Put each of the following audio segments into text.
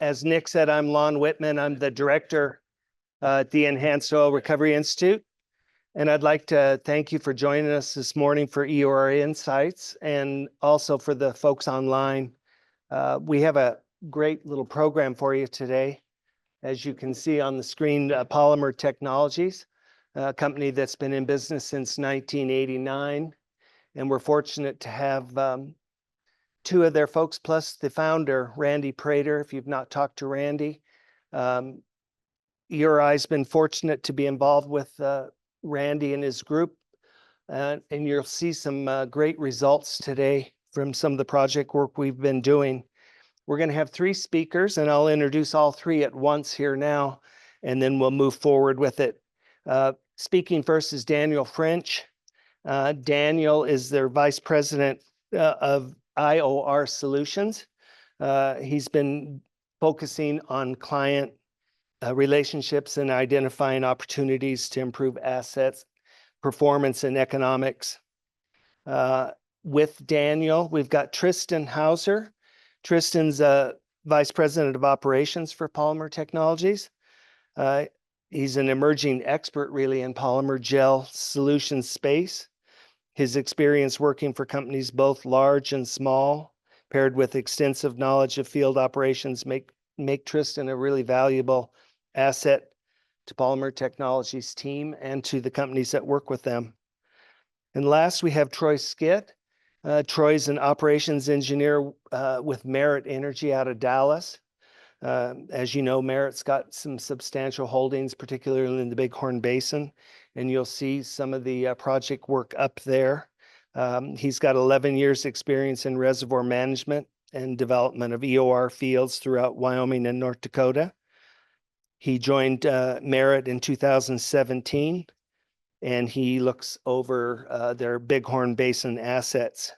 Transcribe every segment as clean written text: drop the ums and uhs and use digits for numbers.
As Nick said, I'm Lon Whitman. I'm the director at the Enhanced Oil Recovery Institute. And I'd like to thank you for joining us this morning for EOR Insights and also for the folks online. We have a great little program for you today. As you can see on the screen, Polymer Technologies, a company that's been in business since 1989. And we're fortunate to have two of their folks, plus the founder, Randy Prater. If you've not talked to Randy, EORI's been fortunate to be involved with Randy and his group. And you'll see some great results today from some of the project work we've been doing. We're going to have three speakers, and I'll introduce all three at once here now, and then we'll move forward with it. Speaking first is Daniel French. Daniel is their vice president of IOR Solutions. He's been focusing on client relationships and identifying opportunities to improve assets, performance, and economics. With Daniel, we've got Tristan Houser. Tristan's vice president of operations for Polymer Technologies. He's an emerging expert really in polymer gel solution space. His experience working for companies both large and small, paired with extensive knowledge of field operations, make Tristan a really valuable asset to Polymer Technologies team and to the companies that work with them. And last, we have Troy Skitt. Troy's an operations engineer with Merit Energy out of Dallas. As you know, Merit's got some substantial holdings, particularly in the Bighorn Basin, and you'll see some of the project work up there. He's got 11 years experience in reservoir management and development of EOR fields throughout Wyoming and North Dakota. He joined Merit in 2017, and he looks over their Bighorn Basin assets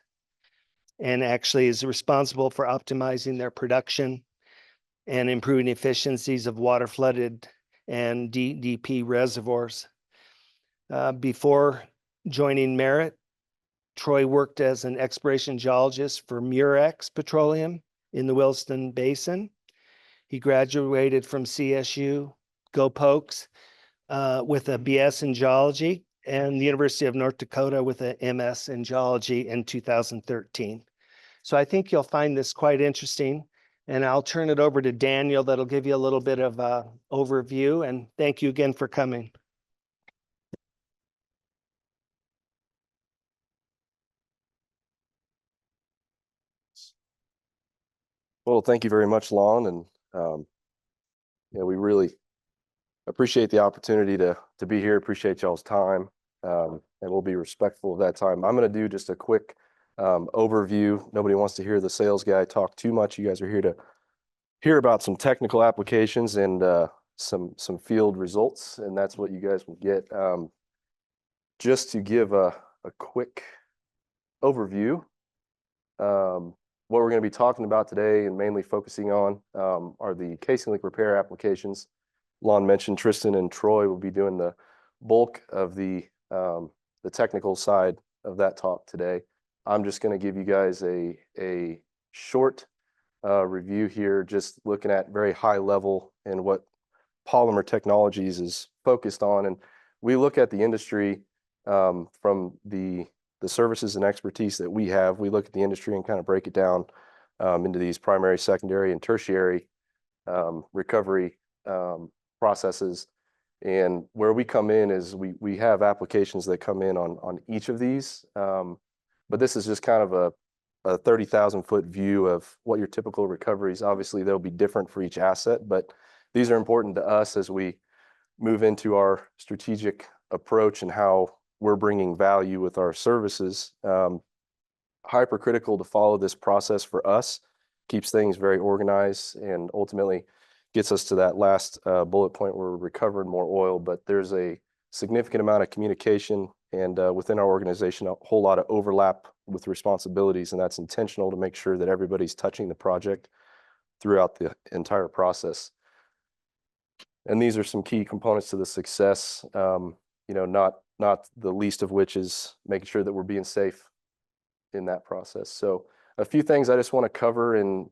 and actually is responsible for optimizing their production and improving efficiencies of water flooded and DDP reservoirs. Before joining Merit, Troy worked as an exploration geologist for Murex Petroleum in the Williston Basin. He graduated from CSU, Go Pokes, with a BS in geology, and the University of North Dakota with an MS in geology in 2013. So I think you'll find this quite interesting. And I'll turn it over to Daniel that'll give you a little bit of overview. And thank you again for coming. Well, thank you very much, Lon. And we really appreciate the opportunity to be here. Appreciate y'all's time. And we'll be respectful of that time. I'm going to do just a quick overview. Nobody wants to hear the sales guy talk too much. You guys are here to hear about some technical applications and some field results, and that's what you guys will get. Just to give a quick overview, what we're going to be talking about today and mainly focusing on are the casing leak repair applications. Lon mentioned Tristan and Troy will be doing the bulk of the technical side of that talk today. I'm just going to give you guys a short review here, just looking at very high level and what Polymer Technologies is focused on. And we look at the industry from the services and expertise that we have. We look at the industry and kind of break it down into these primary, secondary, and tertiary recovery processes. And where we come in is we have applications that come in on each of these. But this is just kind of a 30,000-foot view of what your typical recoveries. Obviously, they'll be different for each asset, but these are important to us as we move into our strategic approach and how we're bringing value with our services. Hypercritical to follow this process for us, keeps things very organized and ultimately gets us to that last bullet point where we're recovering more oil. But there's a significant amount of communication and within our organization, a whole lot of overlap with responsibilities, and that's intentional to make sure that everybody's touching the project throughout the entire process. And these are some key components to the success, not the least of which is making sure that we're being safe in that process. So a few things I just want to cover and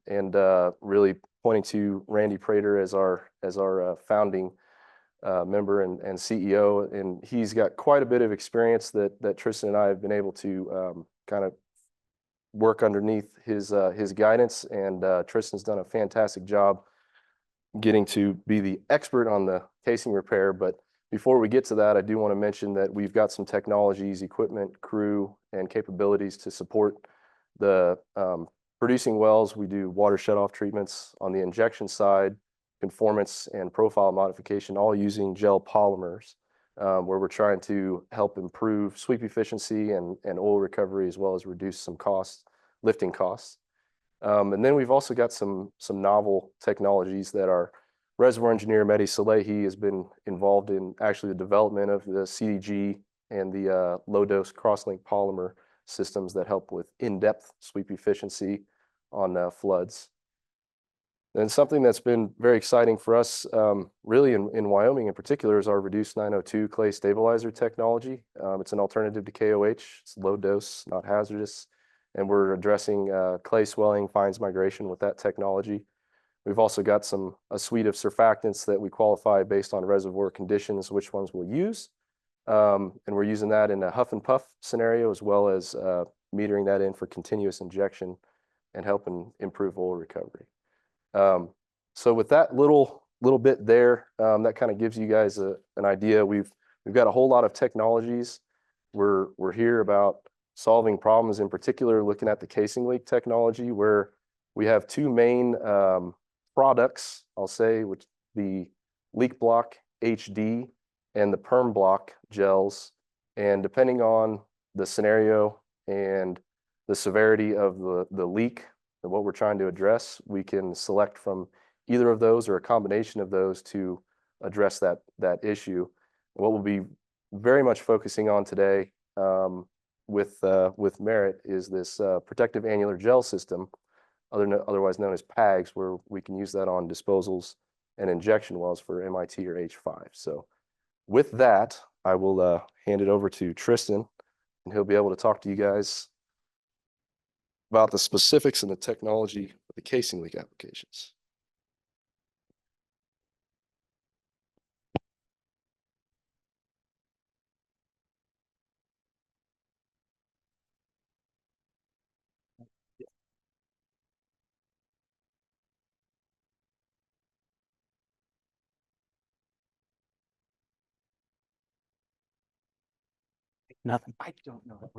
really pointing to Randy Prater as our founding member and CEO, and he's got quite a bit of experience that Tristan and I have been able to kind of work underneath his guidance, and Tristan's done a fantastic job getting to be the expert on the casing repair. But before we get to that, I do want to mention that we've got some technologies, equipment, crew, and capabilities to support the producing wells. We do water shutoff treatments on the injection side, conformance and profile modification, all using gel polymers, where we're trying to help improve sweep efficiency and oil recovery, as well as reduce some costs, lifting costs. And then we've also got some novel technologies that our reservoir engineer, Mehdi Salehi, has been involved in actually the development of the CDG and the low-dose cross-link polymer systems that help with in-depth sweep efficiency on floods. And something that's been very exciting for us, really in Wyoming in particular, is our reduced 902 clay stabilizer technology. It's an alternative to KOH. It's low dose, not hazardous, and we're addressing clay swelling, fines migration with that technology. We've also got a suite of surfactants that we qualify based on reservoir conditions, which ones we'll use. And we're using that in a huff and puff scenario, as well as metering that in for continuous injection and helping improve oil recovery. So with that little bit there, that kind of gives you guys an idea. We've got a whole lot of technologies. We're here about solving problems, in particular looking at the casing leak technology, where we have two main products, I'll say, which the Leak Block HD and the Perm Block gels. And depending on the scenario and the severity of the leak and what we're trying to address, we can select from either of those or a combination of those to address that issue. What we'll be very much focusing on today with Merit is this protective annular gel system, otherwise known as PAGs, where we can use that on disposals and injection wells for MIT or H5. So with that, I will hand it over to Tristan, and he'll be able to talk to you guys about the specifics and the technology of the casing leak applications. Nothing. I don't know.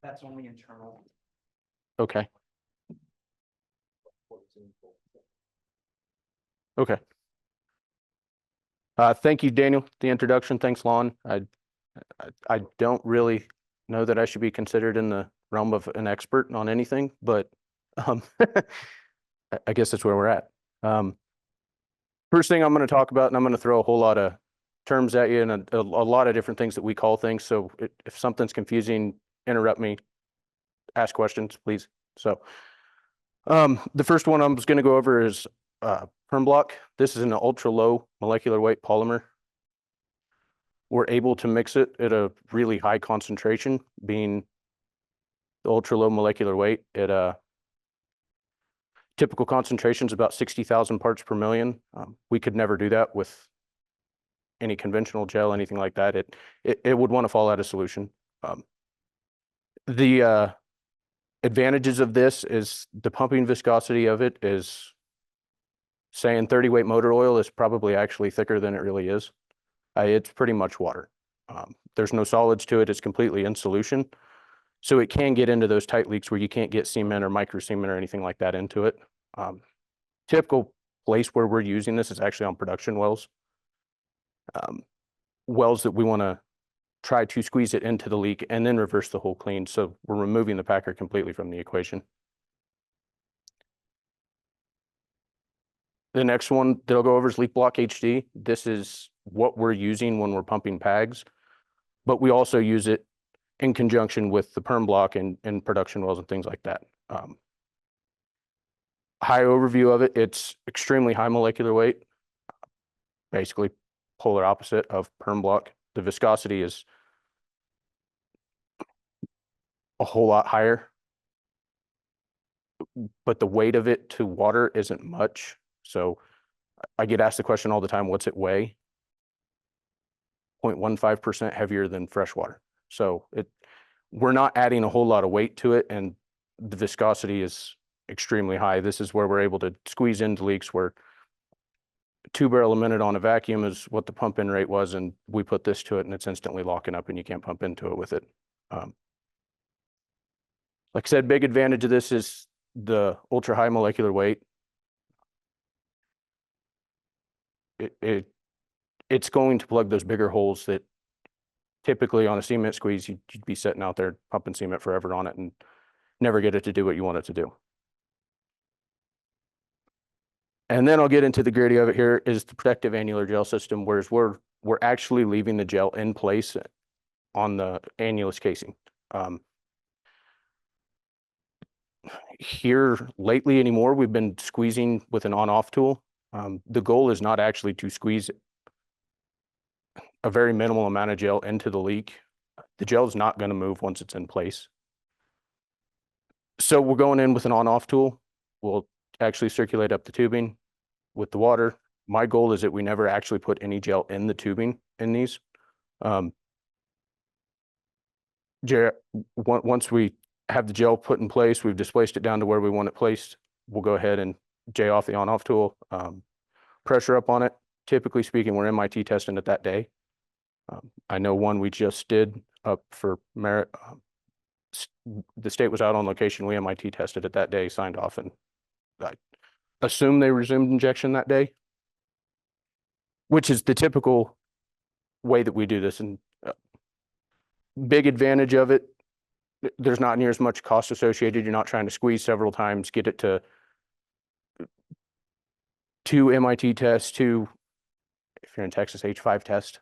That's only internal. Okay. Okay. Thank you, Daniel, the introduction. Thanks, Lon. I don't really know that I should be considered in the realm of an expert on anything, but I guess that's where we're at. First thing I'm going to talk about, and I'm going to throw a whole lot of terms at you and a lot of different things that we call things. So if something's confusing, interrupt me, ask questions, please. So the first one I'm just going to go over is Perm Block. This is an ultra low molecular weight polymer. We're able to mix it at a really high concentration, being the ultra low molecular weight at typical concentration is about 60,000 parts per million. We could never do that with any conventional gel, anything like that. It would want to fall out of solution. The advantages of this is the pumping viscosity of it is, saying 30 weight motor oil is probably actually thicker than it really is. It's pretty much water. There's no solids to it. It's completely in solution. So it can get into those tight leaks where you can't get cement or micro cement or anything like that into it. Typical place where we're using this is actually on production wells. Wells that we want to try to squeeze it into the leak and then reverse the whole clean. So we're removing the packer completely from the equation. The next one that I'll go over is Leak Block HD. This is what we're using when we're pumping PAGs, but we also use it in conjunction with the Perm Block and production wells and things like that. High overview of it, it's extremely high molecular weight, basically polar opposite of Perm Block. The viscosity is a whole lot higher, but the weight of it to water isn't much. So I get asked the question all the time, what's it weigh? 0.15% heavier than fresh water. So we're not adding a whole lot of weight to it, and the viscosity is extremely high. This is where we're able to squeeze into leaks where 2 barrel a minute on a vacuum is what the pump in rate was, and we put this to it and it's instantly locking up and you can't pump into it with it. Like I said, big advantage of this is the ultra high molecular weight. It's going to plug those bigger holes that typically on a cement squeeze, you'd be sitting out there pumping cement forever on it and never get it to do what you want it to do. And then I'll get into the gritty of it here is the protective annular gel system, whereas we're actually leaving the gel in place on the annulus casing. Here lately anymore, we've been squeezing with an on-off tool. The goal is not actually to squeeze a very minimal amount of gel into the leak. The gel is not going to move once it's in place. So we're going in with an on-off tool. We'll actually circulate up the tubing with the water. My goal is that we never actually put any gel in the tubing in these. Once we have the gel put in place, we've displaced it down to where we want it placed, we'll go ahead and J off the on-off tool, pressure up on it. Typically speaking, we're MIT testing it that day. I know one we just did up for merit. The state was out on location. We MIT tested it that day, signed off, and I assume they resumed injection that day, which is the typical way that we do this. And big advantage of it, there's not near as much cost associated. You're not trying to squeeze several times, get it to 2 MIT tests, 2, if you're in Texas, H5 test.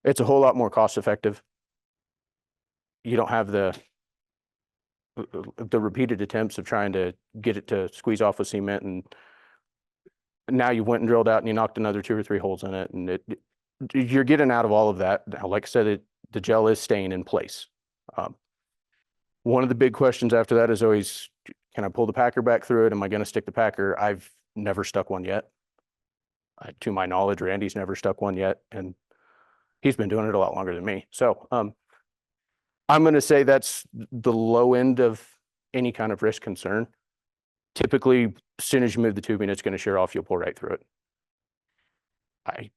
It's a whole lot more cost effective. You don't have the repeated attempts of trying to get it to squeeze off with cement, and now you went and drilled out and you knocked another 2 or 3 holes in it, and you're getting out of all of that. Now, like I said, the gel is staying in place. One of the big questions after that is always, can I pull the packer back through it? Am I going to stick the packer? I've never stuck one yet. To my knowledge, Randy's never stuck one yet, and he's been doing it a lot longer than me. So I'm going to say that's the low end of any kind of risk concern. Typically, as soon as you move the tubing, it's going to shear off. You'll pull right through it. I've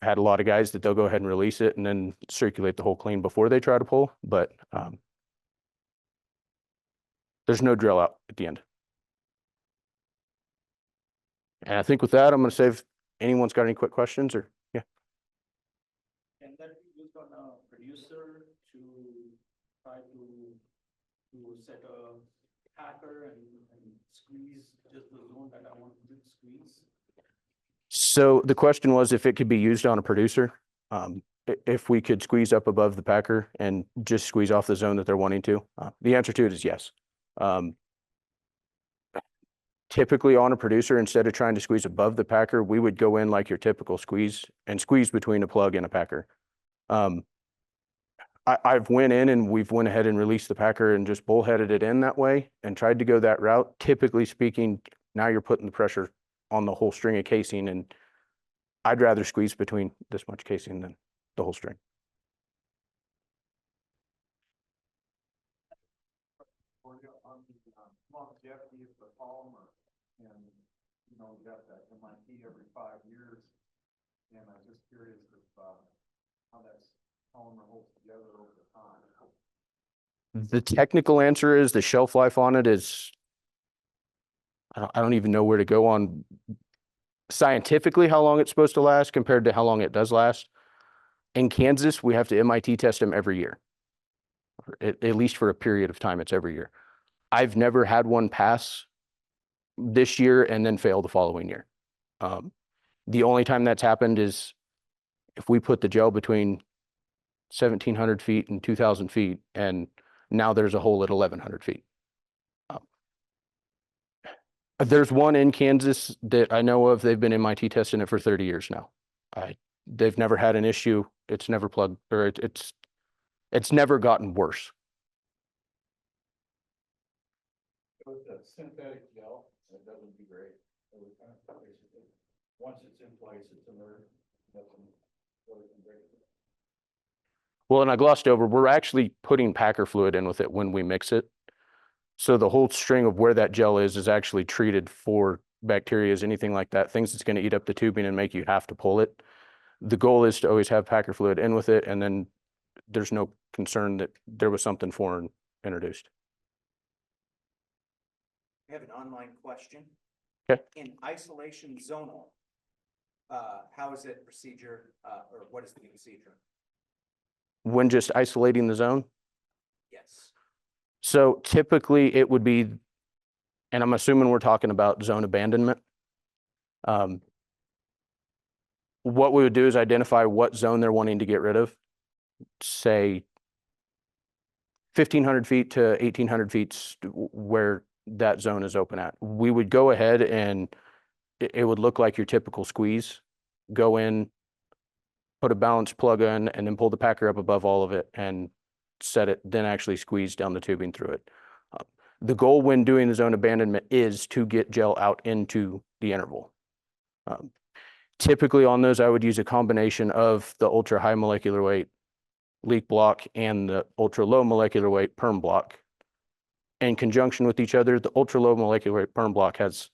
had a lot of guys that they'll go ahead and release it and then circulate the hole clean before they try to pull, but there's no drill out at the end. And I think with that, I'm going to say if anyone's got any quick questions or, yeah. Can that be used on a producer to try to set a packer and squeeze just the zone that I want to squeeze? So the question was if it could be used on a producer, if we could squeeze up above the packer and just squeeze off the zone that they're wanting to. The answer to it is yes. Typically on a producer, instead of trying to squeeze above the packer, we would go in like your typical squeeze and squeeze between a plug and a packer. I've went in and we've went ahead and released the packer and just bullheaded it in that way and tried to go that route. Typically speaking, now you're putting the pressure on the whole string of casing, and I'd rather squeeze between this much casing than the whole string. On the longevity of the polymer, and you know, we got that MIT every 5 years, and I'm just curious if how that polymer holds together over time. The technical answer is the shelf life on it is, I don't even know where to go on scientifically how long it's supposed to last compared to how long it does last. In Kansas, we have to MIT test them every year, at least for a period of time. It's every year. I've never had one pass this year and then fail the following year. The only time that's happened is if we put the gel between 1,700 feet and 2,000 feet, and now there's a hole at 1,100 feet. There's one in Kansas that I know of. They've been MIT testing it for 30 years now. They've never had an issue. It's never plugged, or it's never gotten worse. With the synthetic gel, that doesn't degrade. basically. Once it's in place, it's inert, nothing really can break it. Well, and I glossed over, we're actually putting packer fluid in with it when we mix it. So the whole string of where that gel is actually treated for bacteria, anything like that, things that's going to eat up the tubing and make you have to pull it. The goal is to always have packer fluid in with it, and then there's no concern that there was something foreign introduced. I have an online question. Okay. In isolation zonal, how is it procedure, or what is the procedure? When just isolating the zone, Yes. so typically it would be, and I'm assuming we're talking about zone abandonment. What we would do is identify what zone they're wanting to get rid of. Say 1,500 feet to 1,800 feet where that zone is open at. We would go ahead and it would look like your typical squeeze. Go in, put a balance plug in, and then pull the packer up above all of it and set it, then actually squeeze down the tubing through it. The goal when doing the zone abandonment is to get gel out into the interval. Typically on those, I would use a combination of the ultra high molecular weight leak block and the ultra low molecular weight perm block. In conjunction with each other, the ultra low molecular weight perm block has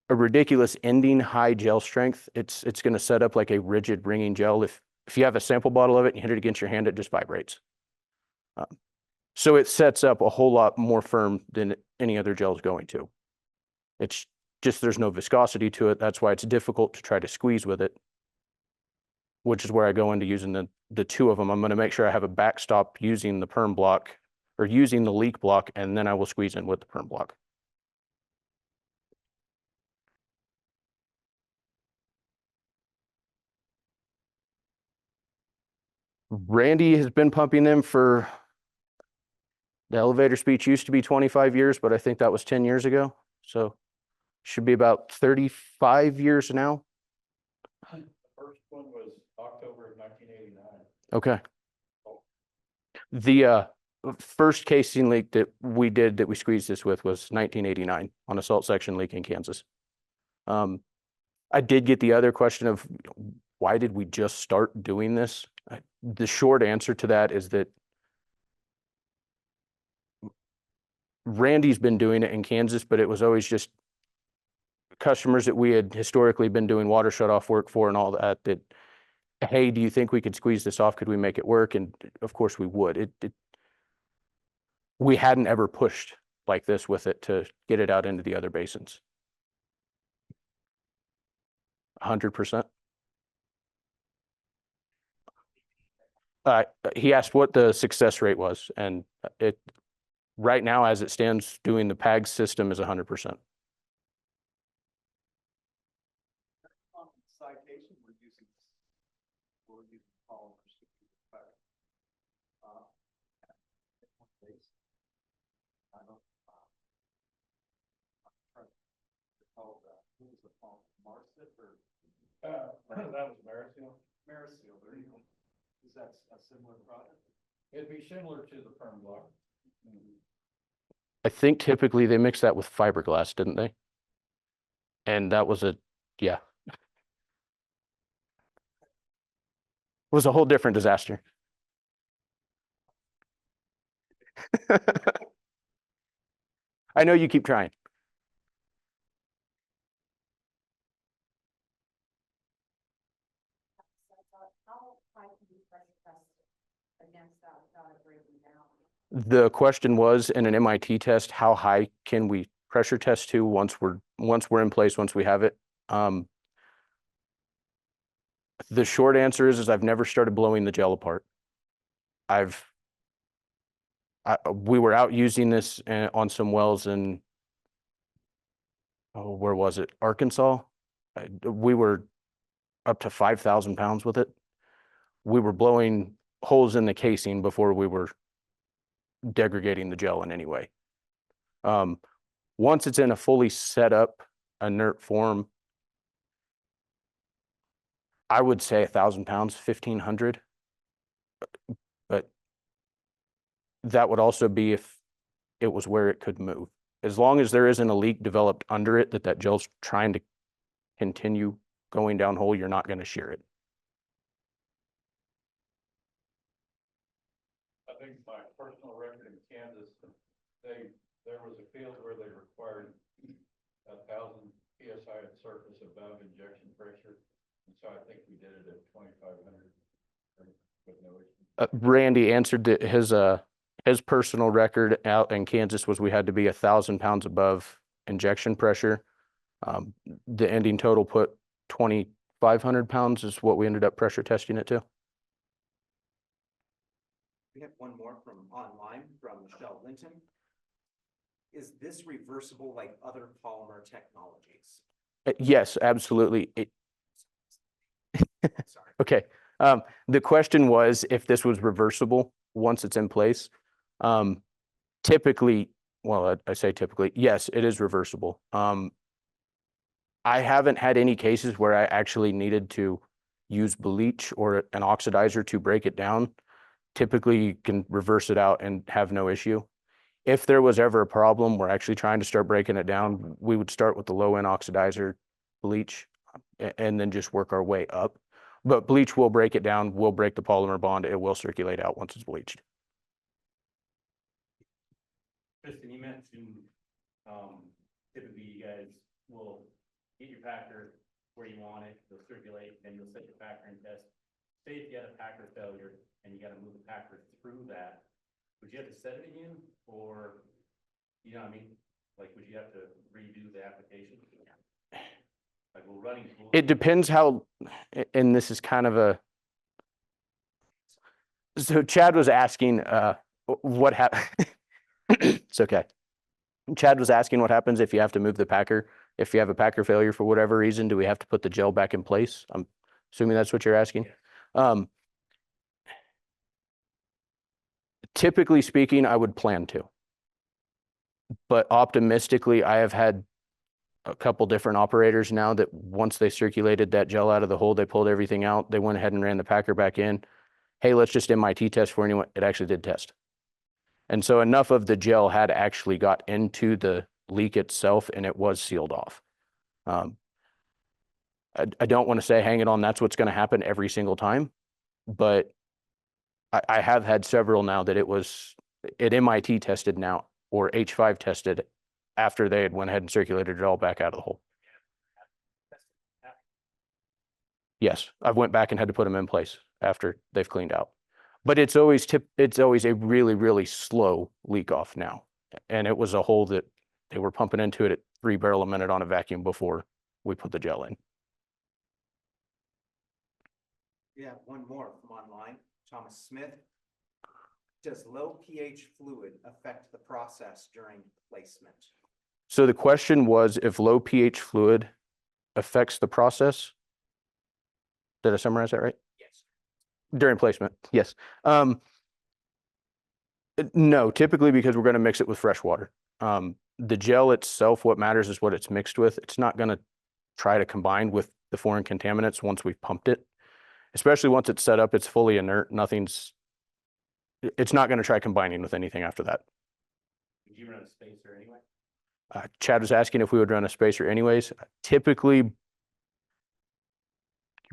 a ridiculous ending high gel strength. It's going to set up like a rigid ringing gel. If you have a sample bottle of it and you hit it against your hand, it just vibrates. So it sets up a whole lot more firm than any other gel is going to. It's just there's no viscosity to it. That's why it's difficult to try to squeeze with it, which is where I go into using the two of them. I'm going to make sure I have a backstop using the perm block or using the leak block, and then I will squeeze in with the perm block. Randy has been pumping them for, the elevator speech used to be 25 years, but I think that was 10 years ago. So should be about 35 years now. The first one was October of 1989. Okay. The first casing leak that we squeezed this with was 1989 on a salt section leak in Kansas. I did get the other question of why did we just start doing this? The short answer to that is that Randy's been doing it in Kansas, but it was always just customers that we had historically been doing water shutoff work for and all that, hey, do you think we could squeeze this off? Could we make it work? And of course we would. We hadn't ever pushed like this with it to get it out into the other basins. 100%. He asked what the success rate was, and it right now, as it stands, doing the PAG system is 100%. Citation, we're using polymers to keep it back. I don't. I'm trying to recall that. Who was the polymer? Marsit or? That was Marisil. Marisil. There you go. Is that a similar product? It'd be similar to the perm block. I think typically they mix that with fiberglass, didn't they? And that was yeah. It was a whole different disaster. I know you keep trying. The question was in an MIT test, how high can we pressure test to once we're in place, once we have it? The short answer is I've never started blowing the gel apart. We were out using this on some wells in, where was it? Arkansas. We were up to 5,000 pounds with it. We were blowing holes in the casing before we were degrading the gel in any way. Once it's in a fully set up inert form, I would say 1,000 pounds, 1,500. But that would also be if it was where it could move. as long as there isn't a leak developed under it that gel's trying to continue going downhole, you're not going to shear it. I think my personal record in Kansas, there was a field where they required 1,000 PSI at surface above injection pressure. And so I think we did it at 2,500 with no issue. Randy answered that his personal record out in Kansas was we had to be 1,000 pounds above injection pressure. The ending total put 2,500 pounds is what we ended up pressure testing it to. We have one more from online from Michelle Linton. Is this reversible like other polymer technologies? Yes, absolutely. Sorry. Okay. The question was if this was reversible once it's in place. Typically, well, I say typically, yes, it is reversible. I haven't had any cases where I actually needed to use bleach or an oxidizer to break it down. Typically, you can reverse it out and have no issue. If there was ever a problem, we're actually trying to start breaking it down, we would start with the low-end oxidizer bleach and then just work our way up. But bleach will break it down, will break the polymer bond, it will circulate out once it's bleached. Tristan, you mentioned, typically you guys will get your packer where you want it, you'll circulate, and you'll set your packer and test. Say if you had a packer failure and you gotta move the packer through that, would you have to set it again, or, you know what I mean? Like, would you have to redo the application? Like, we're running. It depends how, and this is kind of a, so Chad was asking, what it's okay. Chad was asking what happens if you have to move the packer. If you have a packer failure for whatever reason, do we have to put the gel back in place? I'm assuming that's what you're asking. Typically speaking, I would plan to. But optimistically, I have had a couple different operators now that once they circulated that gel out of the hole, they pulled everything out. They went ahead and ran the packer back in. Hey, let's just MIT test for anyone. It actually did test. And so enough of the gel had actually got into the leak itself and it was sealed off. I don't want to say hang it on, that's what's going to happen every single time, but I have had several now that it MIT tested now or H5 tested after they had went ahead and circulated it all back out of the hole. Yes, I've went back and had to put them in place after they've cleaned out. But it's always a really, really slow leak off now. And it was a hole that they were pumping into it at 3 barrel a minute on a vacuum before we put the gel in. We have one more from online, Thomas Smith. Does low pH fluid affect the process during placement? So the question was if low pH fluid affects the process. Did I summarize that right? Yes. During placement, yes. No, typically because we're going to mix it with fresh water. The gel itself, what matters is what it's mixed with. It's not going to try to combine with the foreign contaminants once we've pumped it. Especially once it's set up, it's fully inert. It's not going to try combining with anything after that. Would you run a spacer anyway? Chad was asking if we would run a spacer anyways. Typically, keep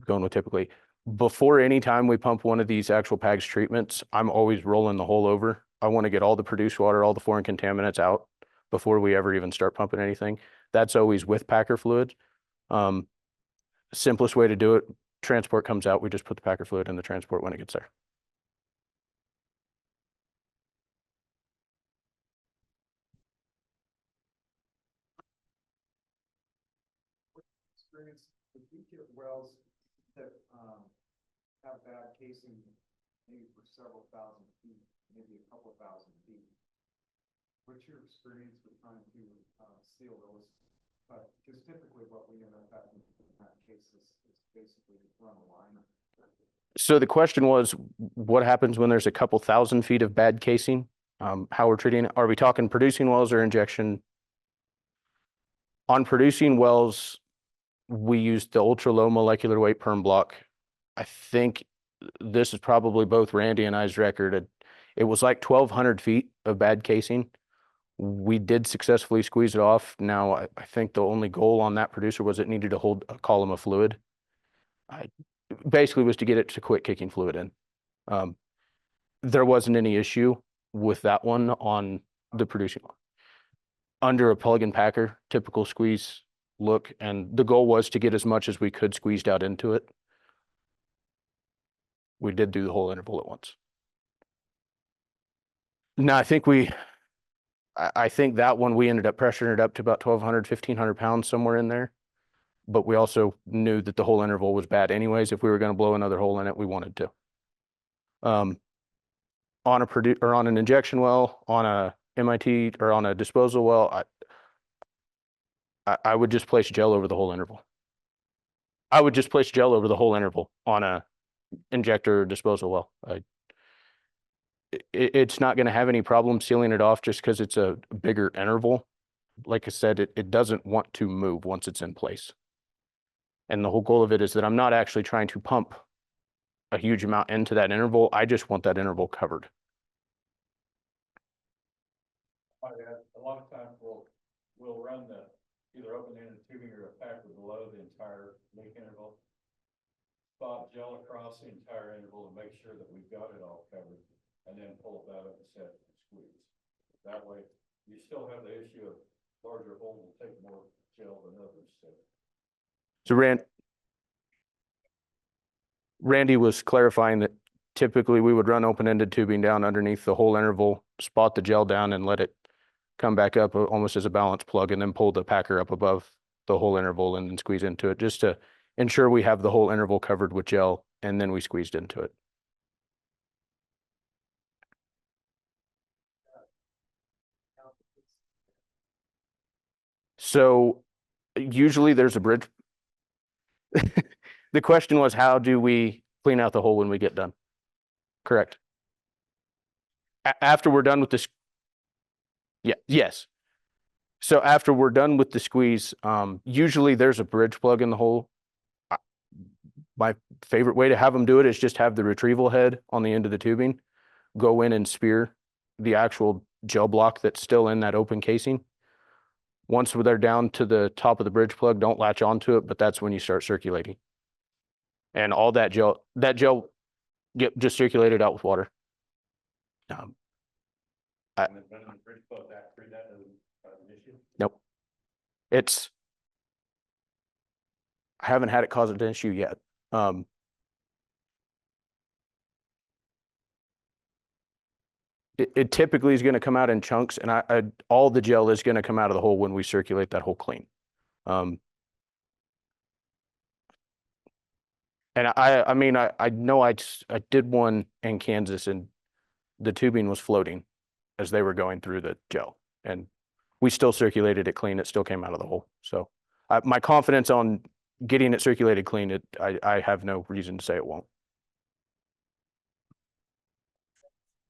going with typically, before any time we pump one of these actual PAGS treatments, I'm always rolling the hole over. I want to get all the produced water, all the foreign contaminants out before we ever even start pumping anything. That's always with packer fluid. Simplest way to do it, transport comes out, we just put the packer fluid in the transport when it gets there. Experience with deep wells that have bad casing, maybe for several thousand feet, maybe a couple thousand feet. What's your experience with trying to seal those? Because typically what we end up having in that case is basically run a liner. So the question was, what happens when there's a couple thousand feet of bad casing? How we're treating it? Are we talking producing wells or injection? On producing wells, we used the ultra low molecular weight perm block. I think this is probably both Randy and I's record. It was like 1,200 feet of bad casing. We did successfully squeeze it off. Now, I think the only goal on that producer was it needed to hold a column of fluid. Basically was to get it to quit kicking fluid in. There wasn't any issue with that one on the producing one. Under a plug and packer, typical squeeze look, and the goal was to get as much as we could squeezed out into it. We did do the whole interval at once. Now, I think that one we ended up pressuring it up to about 1,200, 1,500 pounds, somewhere in there. But we also knew that the whole interval was bad anyways. If we were going to blow another hole in it, we wanted to. On an injection well, on a MIT or on a disposal well, I would just place gel over the whole interval. I would just place gel over the whole interval on a injector or disposal well. It's not going to have any problem sealing it off just because it's a bigger interval. Like I said, it doesn't want to move once it's in place. And the whole goal of it is that I'm not actually trying to pump a huge amount into that interval. I just want that interval covered. A lot of times we'll run the either open-ended tubing or a packer below the entire leak interval. Spot gel across the entire interval and make sure that we've got it all covered, and then pull it out of the set and squeeze. That way, you still have the issue of larger holes will take more gel than others. So Randy was clarifying that typically we would run open-ended tubing down underneath the whole interval, spot the gel down and let it come back up almost as a balance plug, and then pull the packer up above the whole interval and then squeeze into it, just to ensure we have the whole interval covered with gel, and then we squeezed into it. So usually there's a bridge. The question was, how do we clean out the hole when we get done? Correct. After we're done with this. Yeah, yes. So after we're done with the squeeze, usually there's a bridge plug in the hole. My favorite way to have them do it is just have the retrieval head on the end of the tubing, go in and spear the actual gel block that's still in that open casing. Once they're down to the top of the bridge plug, don't latch onto it, but that's when you start circulating. And all that gel get just circulated out with water. And then running the bridge plug back through that doesn't cause an issue? Nope. I haven't had it cause an issue yet. It typically is going to come out in chunks, and all the gel is going to come out of the hole when we circulate that hole clean. And I mean, I know I did one in Kansas, and the tubing was floating as they were going through the gel, and we still circulated it clean. It still came out of the hole. So my confidence on getting it circulated clean, I have no reason to say it won't.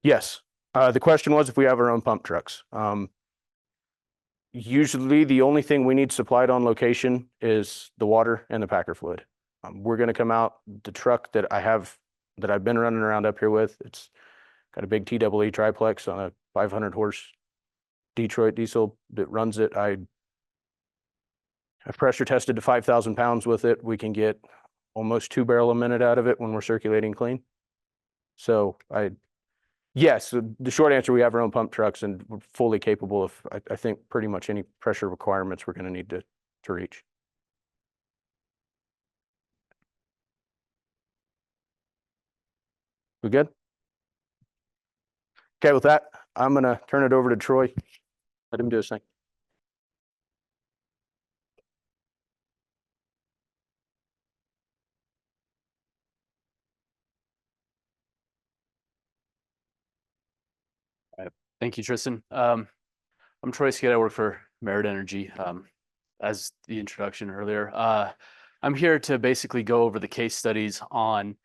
Yes. The question was if we have our own pump trucks. Usually the only thing we need supplied on location is the water and the packer fluid. We're going to come out, the truck that I've been running around up here with, it's got a big TEE triplex on a 500 horse Detroit diesel that runs it. I've pressure tested to 5,000 pounds with it. We can get almost 2 barrel a minute out of it when we're circulating clean. So yes, the short answer, we have our own pump trucks, and we're fully capable of, I think, pretty much any pressure requirements we're going to need to reach. We good? Okay, with that, I'm going to turn it over to Troy. Let him do his thing. Thank you, Tristan. I'm Troy Skitt. I work for Merit Energy. As the introduction earlier, I'm here to basically go over the case studies on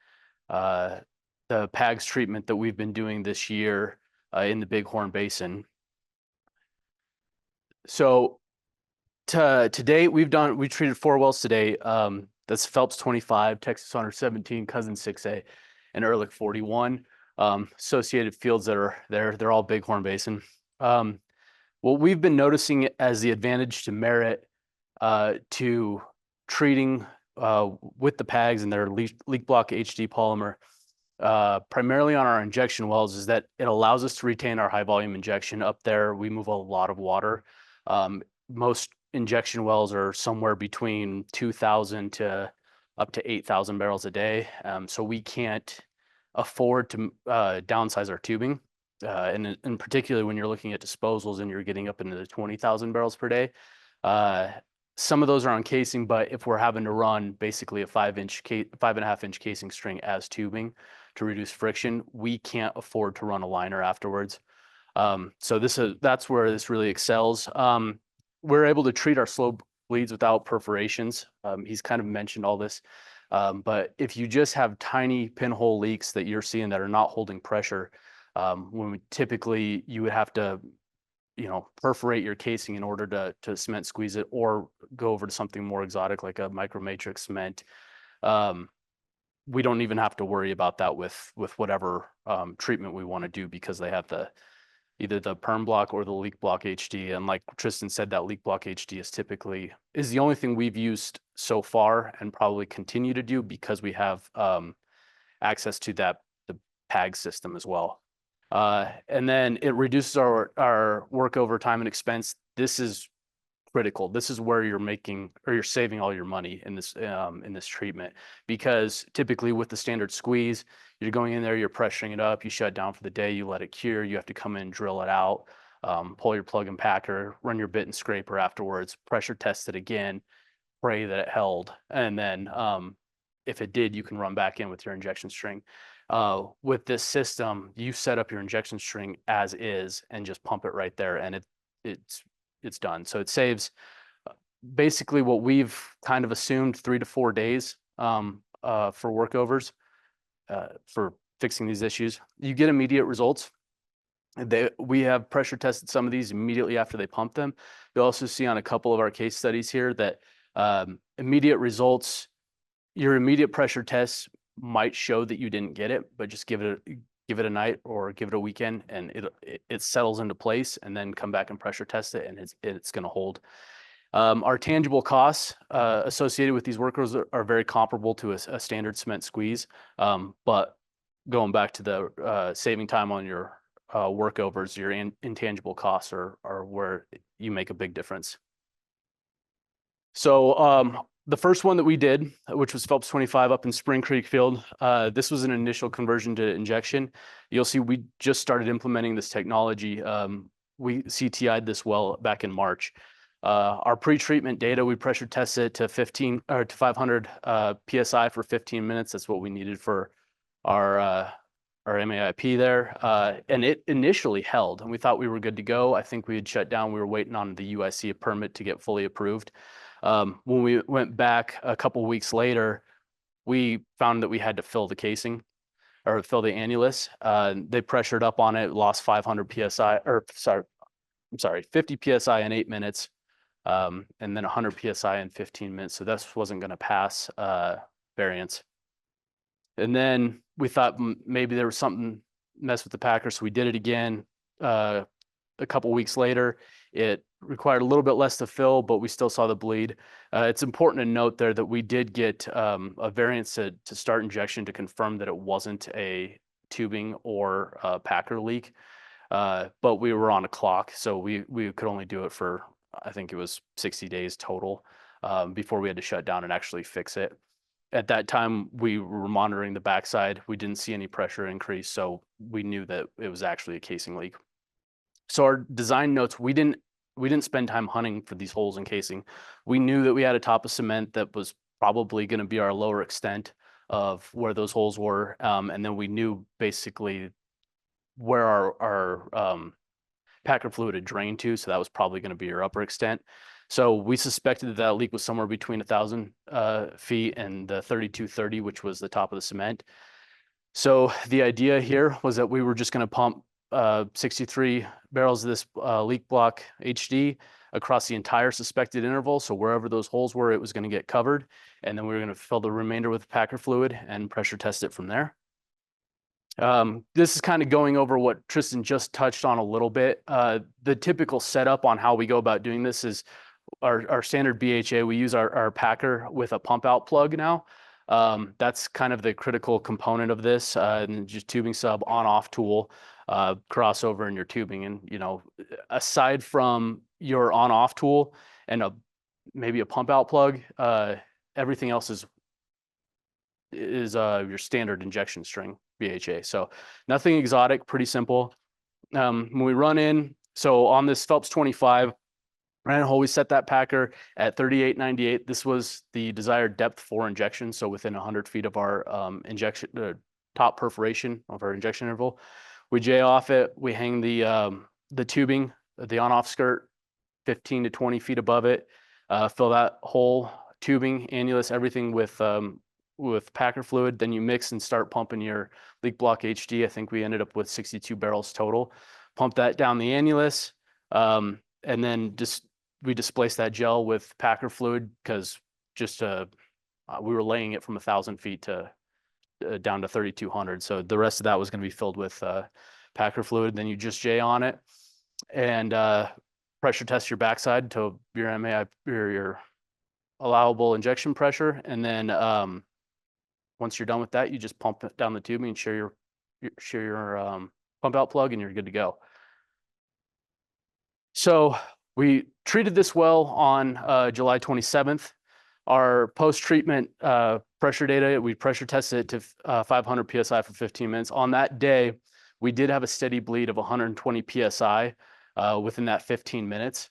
the PAGS treatment that we've been doing this year in the Bighorn Basin. So to date, we treated 4 wells today. That's Phelps 25, Texas Honor 17, Cousin 6A, and Ehrlich 41. Associated fields that are there, they're all Bighorn Basin. What we've been noticing as the advantage to Merit to treating with the PAGs and their leak block HD polymer, primarily on our injection wells, is that it allows us to retain our high volume injection up there. We move a lot of water. Most injection wells are somewhere between 2,000 to up to 8,000 barrels a day. So we can't afford to downsize our tubing. And in particular, when you're looking at disposals and you're getting up into the 20,000 barrels per day, some of those are on casing, but if we're having to run basically a 5.5-inch casing string as tubing to reduce friction, we can't afford to run a liner afterwards. So that's where this really excels. We're able to treat our slow bleeds without perforations. He's kind of mentioned all this, but if you just have tiny pinhole leaks that you're seeing that are not holding pressure, when typically you would have to perforate your casing in order to cement squeeze it, or go over to something more exotic like a micro matrix cement. We don't even have to worry about that with whatever treatment we want to do, because they have either the perm block or the leak block HD. And like Tristan said, that leak block HD is the only thing we've used so far and probably continue to do, because we have access to the PAG system as well. And then it reduces our workover time and expense. This is critical. This is where you're saving all your money in this treatment, because typically with the standard squeeze, you're going in there, you're pressuring it up, you shut down for the day, you let it cure, you have to come in, drill it out, pull your plug and packer, run your bit and scraper afterwards, pressure test it again, pray that it held, and then if it did, you can run back in with your injection string. With this system, you set up your injection string as is and just pump it right there, and it's done. So it saves basically what we've kind of assumed 3 to 4 days for workovers for fixing these issues. You get immediate results. We have pressure tested some of these immediately after they pump them. You'll also see on a couple of our case studies here that immediate results, your immediate pressure tests might show that you didn't get it, but just give it a night or give it a weekend, and it settles into place, and then come back and pressure test it, and it's going to hold. Our tangible costs associated with these workovers are very comparable to a standard cement squeeze, but going back to the saving time on your workovers, your intangible costs are where you make a big difference. So the first one that we did, which was Phelps 25 up in Spring Creek Field, this was an initial conversion to injection. You'll see we just started implementing this technology. We CTI'd this well back in March. Our pre-treatment data, we pressure tested to 500 PSI for 15 minutes. That's what we needed for our MAIP there. And it initially held, and we thought we were good to go. I think we had shut down. We were waiting on the UIC permit to get fully approved. When we went back a couple weeks later, we found that we had to fill the casing or fill the annulus. They pressured up on it, lost 500 PSI, or sorry, 50 PSI in 8 minutes, and then 100 PSI in 15 minutes. So this wasn't going to pass variance. And then we thought maybe there was something mess with the packer, so we did it again. A couple weeks later, it required a little bit less to fill, but we still saw the bleed. It's important to note there that we did get a variance to start injection to confirm that it wasn't a tubing or a packer leak, but we were on a clock, so we could only do it for, I think it was 60 days total, before we had to shut down and actually fix it. At that time, we were monitoring the backside. We didn't see any pressure increase, so we knew that it was actually a casing leak. So our design notes, we didn't spend time hunting for these holes in casing. We knew that we had a top of cement that was probably going to be our lower extent of where those holes were, and then we knew basically where our packer fluid had drained to, so that was probably going to be your upper extent. So we suspected that leak was somewhere between 1,000 feet and the 3230, which was the top of the cement. So the idea here was that we were just going to pump 63 barrels of this leak block HD across the entire suspected interval. So wherever those holes were, it was going to get covered. And then we were going to fill the remainder with packer fluid and pressure test it from there. This is kind of going over what Tristan just touched on a little bit. The typical setup on how we go about doing this is our standard BHA. We use our packer with a pump out plug now. That's kind of the critical component of this, and just tubing sub on off tool, crossover in your tubing. And, you know, aside from your on off tool and maybe a pump out plug, everything else is your standard injection string BHA. So nothing exotic, pretty simple. When we run in, so on this Phelps 25, Ryan always set that packer at 38.98. This was the desired depth for injection, so within 100 feet of our injection top perforation of our injection interval. We J off it. We hang the tubing, the on-off skirt, 15 to 20 feet above it. Fill that whole tubing, annulus, everything with packer fluid. Then you mix and start pumping your leak block HD. I think we ended up with 62 barrels total. Pump that down the annulus, and then we displaced that gel with packer fluid because just we were laying it from 1,000 feet to down to 3,200. So the rest of that was going to be filled with packer fluid. Then you just J on it and pressure test your backside to your MAI or your allowable injection pressure. And then once you're done with that, you just pump it down the tubing and share your pump out plug, and you're good to go. So we treated this well on July 27th. Our post-treatment pressure data, we pressure tested it to 500 PSI for 15 minutes. On that day, we did have a steady bleed of 120 PSI within that 15 minutes.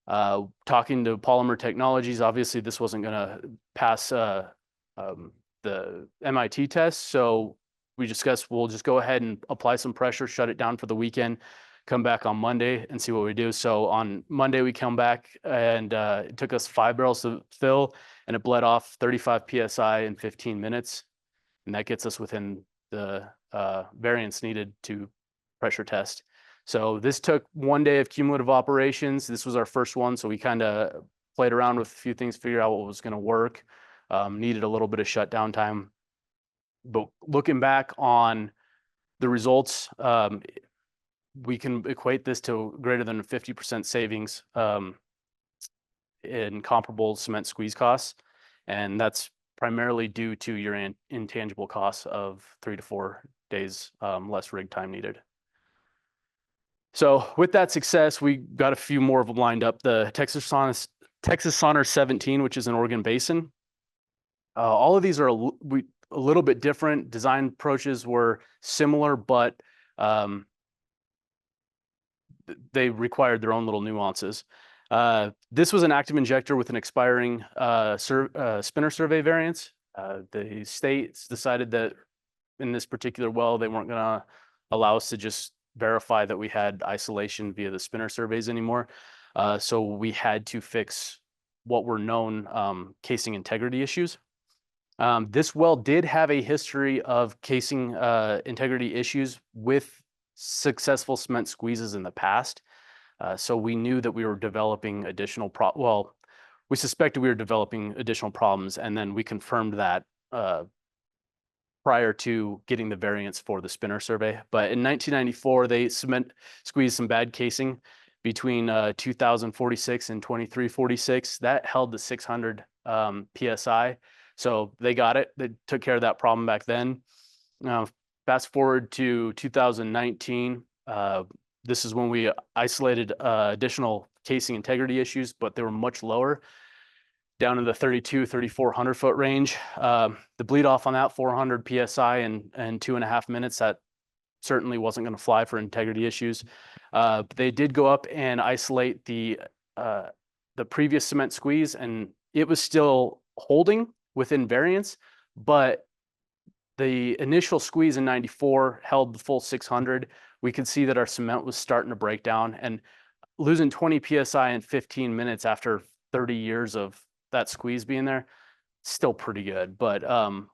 Talking to Polymer Technologies, obviously this wasn't going to pass the MIT test. So we discussed, we'll just go ahead and apply some pressure, shut it down for the weekend, come back on Monday and see what we do. So on Monday, we come back and it took us 5 barrels to fill, and it bled off 35 PSI in 15 minutes. And that gets us within the variance needed to pressure test. So this took 1 day of cumulative operations. This was our first one. So we kind of played around with a few things, figured out what was going to work. Needed a little bit of shutdown time. But looking back on the results, we can equate this to greater than a 50% savings in comparable cement squeeze costs. And that's primarily due to your intangible costs of 3 to 4 days less rig time needed. So with that success, we got a few more of them lined up. The Texas Sauner 17, which is in Oregon Basin. All of these are a little bit different. Design approaches were similar, but they required their own little nuances. This was an active injector with an expiring spinner survey variance. The states decided that in this particular well, they weren't going to allow us to just verify that we had isolation via the spinner surveys anymore. So we had to fix what were known casing integrity issues. This well did have a history of casing integrity issues with successful cement squeezes in the past. So we knew that we were developing additional we suspected we were developing additional problems, and then we confirmed that prior to getting the variance for the spinner survey. But in 1994, they squeezed some bad casing between 2046 and 2346. That held the 600 PSI. So they got it. They took care of that problem back then. Fast forward to 2019. This is when we isolated additional casing integrity issues, but they were much lower, down in the 3,400 foot range. The bleed off on that 400 PSI in 2.5 minutes, that certainly wasn't going to fly for integrity issues. They did go up and isolate the previous cement squeeze, and it was still holding within variance, but the initial squeeze in 94 held the full 600. We could see that our cement was starting to break down, and losing 20 PSI in 15 minutes after 30 years of that squeeze being there, still pretty good. But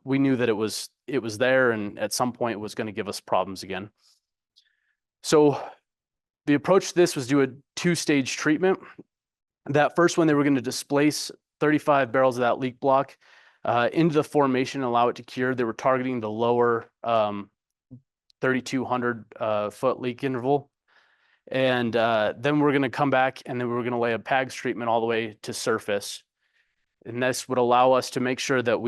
we knew that it was there, and at some point it was going to give us problems again. So the approach to this was do a 2-stage treatment. That first one, they were going to displace 35 barrels of that leak block into the formation and allow it to cure. They were targeting the lower 3,200 foot leak interval. And then we're going to come back and then we're going to lay a PAGS treatment all the way to surface. And this would allow us to make sure that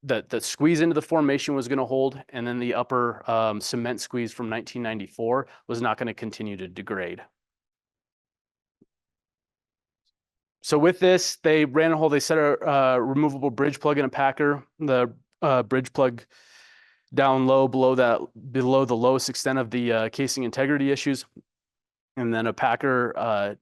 that the squeeze into the formation was going to hold, and then the upper cement squeeze from 1994 was not going to continue to degrade. So with this, they ran a hole, they set a removable bridge plug in a packer, the bridge plug down low below the lowest extent of the casing integrity issues. And then a packer,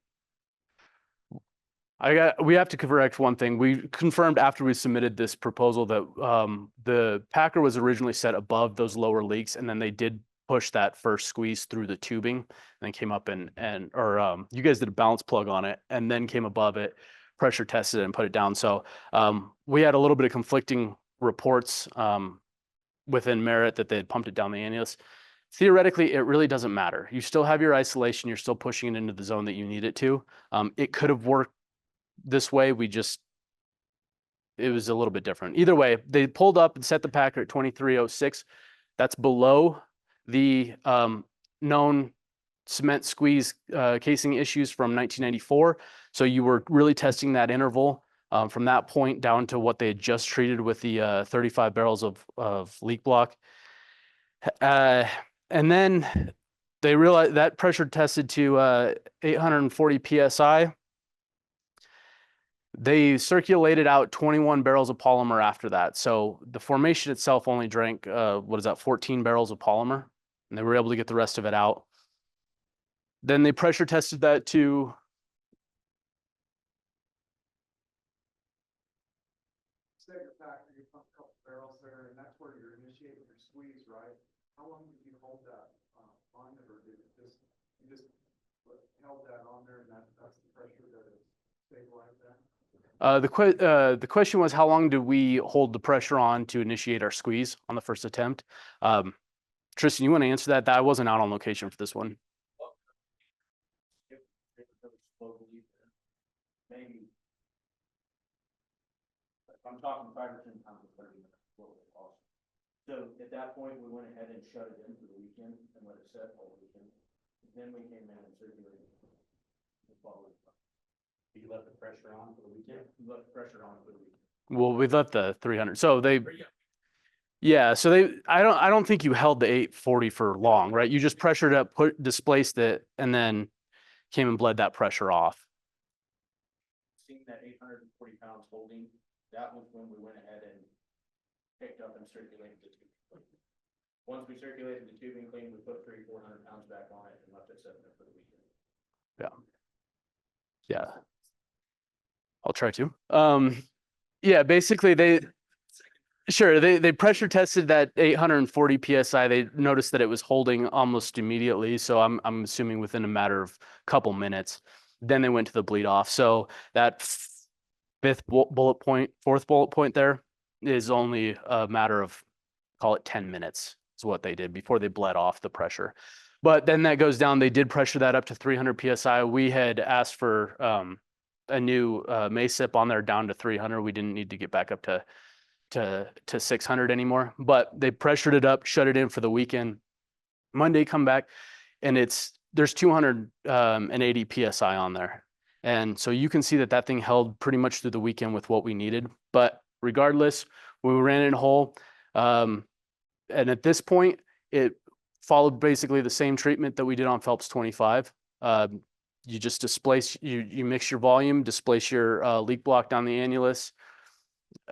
we have to correct one thing. We confirmed after we submitted this proposal that the packer was originally set above those lower leaks, and then they did push that first squeeze through the tubing and then came up or you guys did a balance plug on it and then came above it, pressure tested it and put it down. So we had a little bit of conflicting reports within Merit that they had pumped it down the annulus. Theoretically, it really doesn't matter. You still have your isolation. You're still pushing it into the zone that you need it to. It could have worked this way. It was a little bit different. Either way, they pulled up and set the packer at 2306. That's below the known cement squeeze casing issues from 1994. So you were really testing that interval from that point down to what they had just treated with the 35 barrels of leak block. And then they realized that pressure tested to 840 PSI. They circulated out 21 barrels of polymer after that. So the formation itself only drank, 14 barrels of polymer, and they were able to get the rest of it out. Then they pressure tested that to Second factor, you pump a couple barrels there, and that's where you're initiating your squeeze, right? How long did you hold that on it, or did it you just held that on there, and that's the pressure that it stabilized that? the question was, how long do we hold the pressure on to initiate our squeeze on the first attempt? Tristan, you want to answer that? I wasn't out on location for this one. Maybe. I'm talking 5 or 10 times a 30 minutes. So at that point, we went ahead and shut it in for the weekend and let it set all weekend. Then we came in and circulated the following. You left the pressure on for the weekend? You left the pressure on for the weekend. Well, we left the 300. So I don't think you held the 840 for long, right? You just pressured up, displaced it, and then came and bled that pressure off. Seeing that 840 pounds holding, that was when we went ahead and picked up and circulated the tubing. Once we circulated the tubing clean, we put 300-400 pounds back on it and left it sitting there for the weekend. Yeah. I'll try to. Yeah, basically they pressure tested that 840 PSI. They noticed that it was holding almost immediately. So I'm assuming within a matter of couple minutes. Then they went to the bleed off. So that fourth bullet point there is only a matter of, call it 10 minutes is what they did before they bled off the pressure. But then that goes down. They did pressure that up to 300 PSI. We had asked for a new MASIP on there down to 300. We didn't need to get back up to 600 anymore, but they pressured it up, shut it in for the weekend. Monday come back and there's 280 PSI on there. And so you can see that thing held pretty much through the weekend with what we needed. But regardless, we ran it whole. And at this point, it followed basically the same treatment that we did on Phelps 25. You just displace, you mix your volume, displace your leak block down the annulus,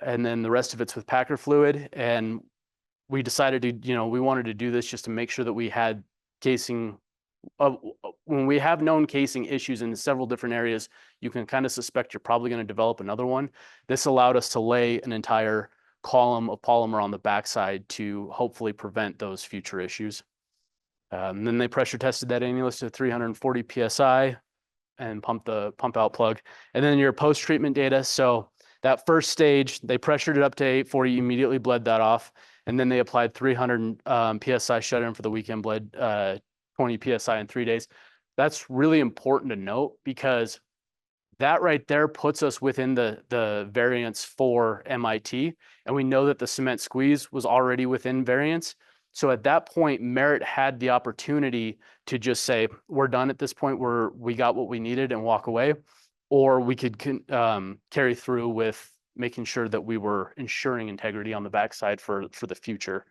and then the rest of it's with packer fluid. And we decided to, we wanted to do this just to make sure that we had casing. When we have known casing issues in several different areas, you can kind of suspect you're probably going to develop another one. This allowed us to lay an entire column of polymer on the backside to hopefully prevent those future issues. Then they pressure tested that annulus to 340 PSI and pump out plug. And then your post-treatment data. So that first stage, they pressured it up to 840, immediately bled that off. And then they applied 300 PSI shut in for the weekend, bled 20 PSI in 3 days. That's really important to note because that right there puts us within the variance for MIT. And we know that the cement squeeze was already within variance. So at that point, Merit had the opportunity to just say, we're done at this point, we got what we needed and walk away. Or we could carry through with making sure that we were ensuring integrity on the backside for the future.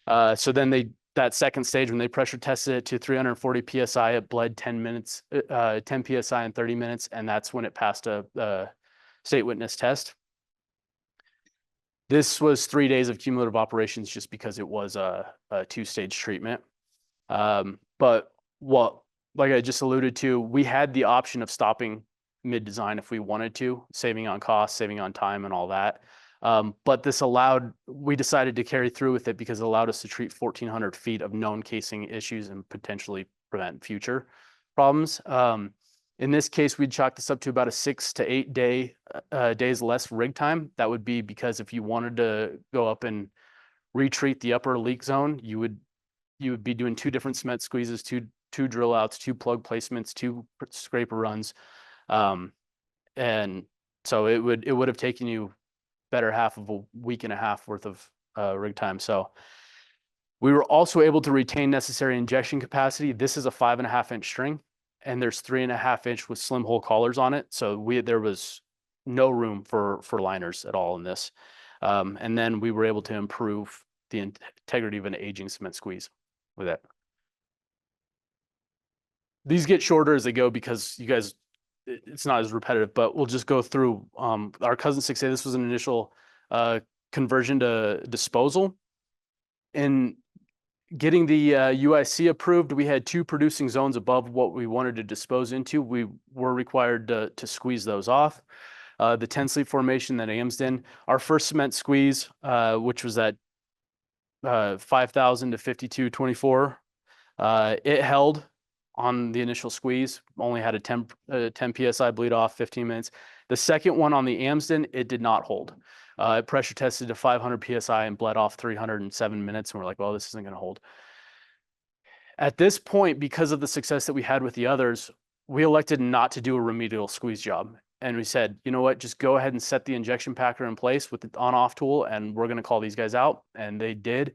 So then that second stage, when they pressure tested it to 340 PSI, it bled 10 minutes, 10 PSI in 30 minutes. And that's when it passed a state witness test. This was 3 days of cumulative operations just because it was a two-stage treatment. But like I just alluded to, we had the option of stopping mid-design if we wanted to, saving on cost, saving on time and all that. But we decided to carry through with it because it allowed us to treat 1,400 feet of known casing issues and potentially prevent future problems. In this case, we'd chalk this up to about a 6 to 8 days less rig time. That would be because if you wanted to go up and retreat the upper leak zone, you would be doing 2 different cement squeezes, two drill outs, 2 plug placements, 2 scraper runs. And so it would have taken you better half of a week and a half worth of rig time. So we were also able to retain necessary injection capacity. This is a 5.5 inch string, and there's 3.5 inch with slim hole collars on it. So there was no room for liners at all in this. And then we were able to improve the integrity of an aging cement squeeze with it. These get shorter as they go because it's not as repetitive, but we'll just go through our cousin 6A. This was an initial conversion to disposal. And getting the UIC approved, we had 2 producing zones above what we wanted to dispose into. We were required to squeeze those off. The 10 sleep formation that Amsden, our first cement squeeze, which was at 5,000 to 5224, it held on the initial squeeze, only had a 10 PSI bleed off, 15 minutes. The second one on the Amsden, it did not hold. It pressure tested to 500 PSI and bled off 307 minutes. And we're like, well, this isn't going to hold. At this point, because of the success that we had with the others, we elected not to do a remedial squeeze job. And we said, you know what, just go ahead and set the injection packer in place with the on-off tool, and we're going to call these guys out. And they did.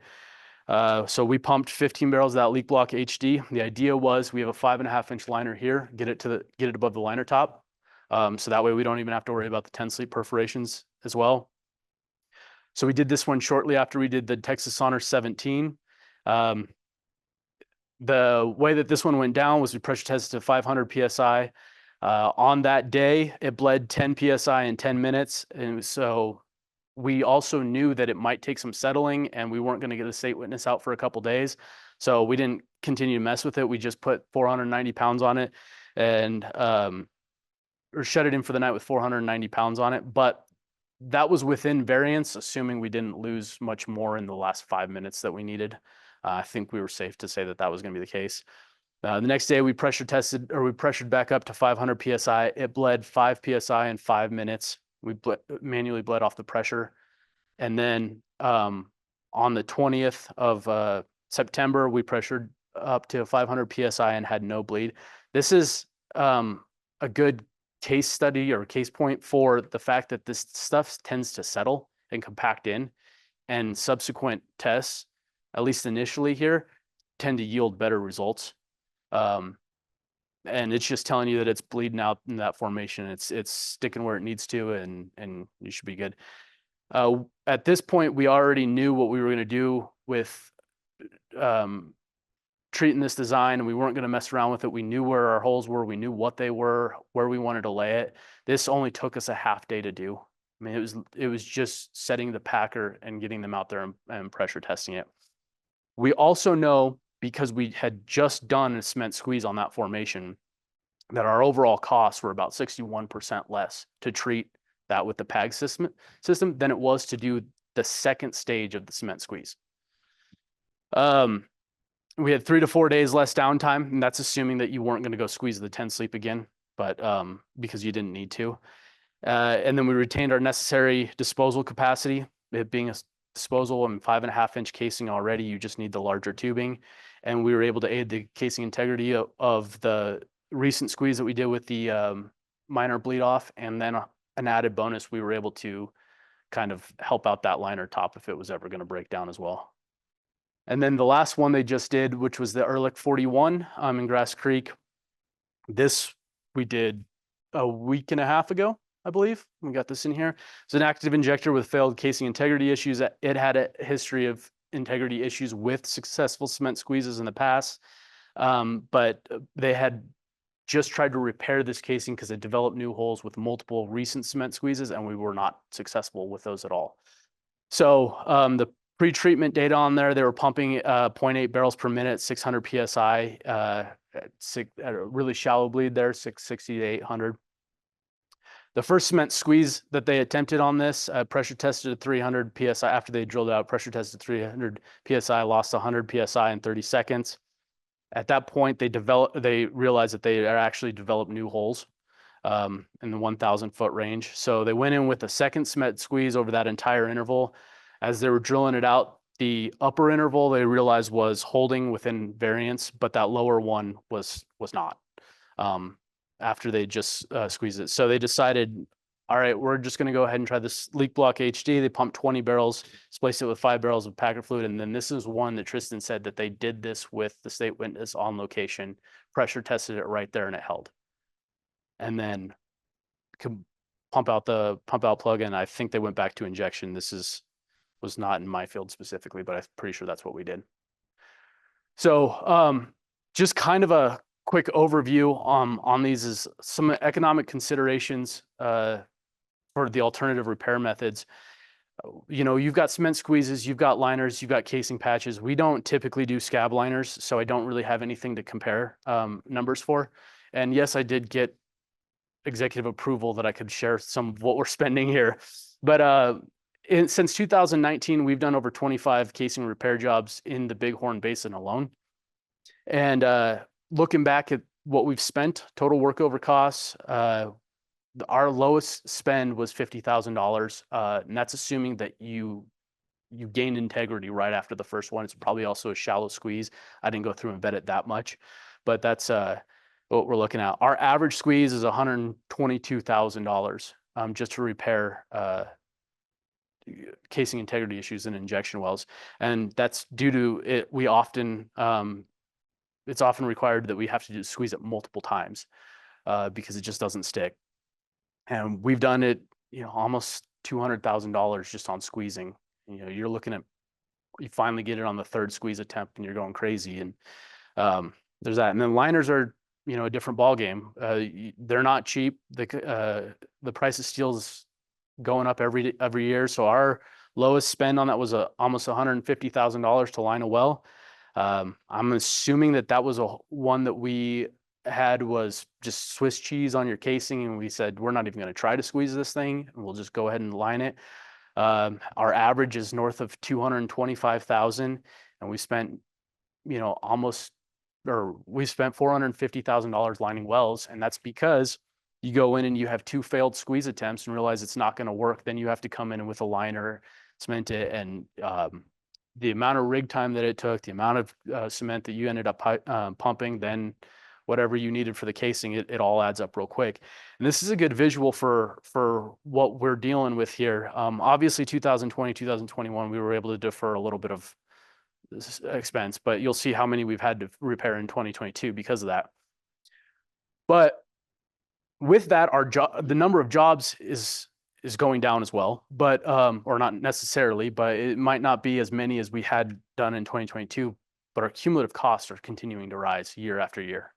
So we pumped 15 barrels of that leak block HD. The idea was we have a 5.5 inch liner here, get it above the liner top. So that way we don't even have to worry about the 10 sleep perforations as well. So we did this one shortly after we did the Texas Honor 17. The way that this one went down was we pressure tested to 500 PSI. On that day, it bled 10 PSI in 10 minutes. And so we also knew that it might take some settling and we weren't going to get a state witness out for a couple days. So we didn't continue to mess with it. We just put 490 pounds on it and or shut it in for the night with 490 pounds on it. But that was within variance, assuming we didn't lose much more in the last 5 minutes that we needed. I think we were safe to say that that was going to be the case. The next day we pressured back up to 500 PSI. It bled 5 PSI in 5 minutes. We manually bled off the pressure. And then on the 20th of September, we pressured up to 500 PSI and had no bleed. This is a good case study or case point for the fact that this stuff tends to settle and compact in, and subsequent tests, at least initially here, tend to yield better results. And it's just telling you that it's bleeding out in that formation. It's sticking where it needs to, and you should be good. At this point, we already knew what we were going to do with treating this design, and we weren't going to mess around with it. We knew where our holes were. We knew what they were, where we wanted to lay it. This only took us a half day to do. I mean, it was just setting the packer and getting them out there and pressure testing it. We also know, because we had just done a cement squeeze on that formation, that our overall costs were about 61% less to treat that with the PAG system than it was to do the second stage of the cement squeeze. We had 3 to 4 days less downtime, and that's assuming that you weren't going to go squeeze the 10 sleep again, but because you didn't need to. And then we retained our necessary disposal capacity. It being a disposal and 5.5 inch casing already, you just need the larger tubing. And we were able to aid the casing integrity of the recent squeeze that we did with the minor bleed off. And then an added bonus, we were able to kind of help out that liner top if it was ever going to break down as well. And then the last one they just did, which was the Ehrlich 41 in Grass Creek. This we did a week and a half ago, I believe. We got this in here. It's an active injector with failed casing integrity issues. It had a history of integrity issues with successful cement squeezes in the past. But they had just tried to repair this casing because it developed new holes with multiple recent cement squeezes, and we were not successful with those at all. So the pre-treatment data on there, they were pumping 0.8 barrels per minute, 600 PSI, at a really shallow bleed there, 660 to 800. The first cement squeeze that they attempted on this, pressure tested at 300 PSI. After they drilled out, pressure tested 300 PSI, lost 100 PSI in 30 seconds. At that point, they realized that they had actually developed new holes in the 1,000-foot range. So they went in with a second cement squeeze over that entire interval. As they were drilling it out, the upper interval they realized was holding within variance, but that lower one was not. After they just squeezed it, so they decided, all right, we're just going to go ahead and try this leak block HD. They pumped 20 barrels, spliced it with 5 barrels of packer fluid, and then this is one that Tristan said that they did this with the state witness on location, pressure tested it right there, and it held. And then pump out plug, and I think they went back to injection. This was not in my field specifically, but I'm pretty sure that's what we did. So just kind of a quick overview on these is some economic considerations for the alternative repair methods. You know, you've got cement squeezes, you've got liners, you've got casing patches. We don't typically do scab liners, so I don't really have anything to compare numbers for. And yes, I did get executive approval that I could share some of what we're spending here. But since 2019, we've done over 25 casing repair jobs in the Bighorn Basin alone. And looking back at what we've spent, total workover costs, our lowest spend was $50,000, and that's assuming that you gained integrity right after the first one. It's probably also a shallow squeeze. I didn't go through and vet it that much, but that's what we're looking at. Our average squeeze is $122,000 just to repair casing integrity issues in injection wells, and that's due to it. It's often required that we have to squeeze it multiple times because it just doesn't stick. And we've done it, you know, almost $200,000 just on squeezing. You know, you're looking at, you finally get it on the third squeeze attempt and you're going crazy. And there's that. And then liners are, you know, a different ball game. They're not cheap. The price of steel is going up every year. So our lowest spend on that was almost $150,000 to line a well. I'm assuming that was one that we had was just Swiss cheese on your casing, and we said we're not even going to try to squeeze this thing, and we'll just go ahead and line it. Our average is north of 225,000, and we spent, you know, we spent $450,000 lining wells, and that's because you go in and you have 2 failed squeeze attempts and realize it's not going to work. Then you have to come in with a liner, cement it, and the amount of rig time that it took, the amount of cement that you ended up pumping, then whatever you needed for the casing, it all adds up real quick. And this is a good visual for what we're dealing with here. Obviously 2020, 2021, we were able to defer a little bit of expense, but you'll see how many we've had to repair in 2022 because of that. But with that, the number of jobs is going down as well, but or not necessarily, but it might not be as many as we had done in 2022, but our cumulative costs are continuing to rise year after year.